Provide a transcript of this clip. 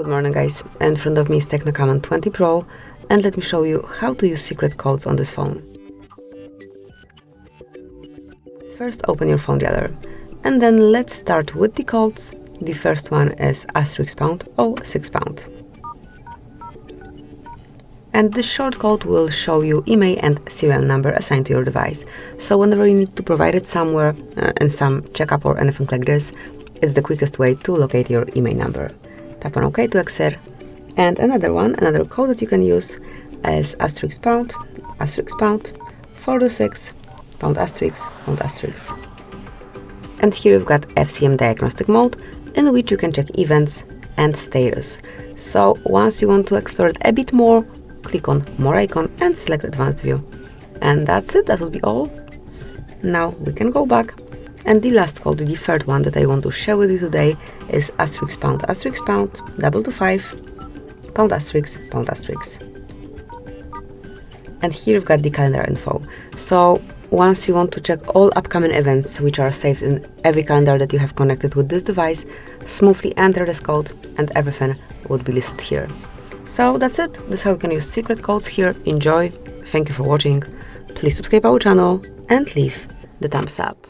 Good morning guys, in front of me is TECNO Camon 20 Pro and let me show you how to use secret codes on this phone. First open your phone dialer and then let's start with the codes. The first one is *# or £6. And this short code will show you IMEI and serial number assigned to your device. So whenever you need to provide it somewhere in some checkup or anything like this, it's the quickest way to locate your IMEI number. Tap on OK to exit. And another code that you can use is *#, *#, 426, #*#. And here you've got FCM Diagnostic Mode, in which you can check events and status. So once you want to explore it a bit more, click on More icon and select Advanced View. And that's it, that will be all. Now we can go back. And the last code, the third one that I want to share with you today is *#, *225, ***. And here you've got the calendar info. So once you want to check all upcoming events which are saved in every calendar that you have connected with this device, smoothly enter this code and everything would be listed here. So that's it. That's how you can use secret codes here. Enjoy. Thank you for watching. Please subscribe our channel and leave the thumbs up.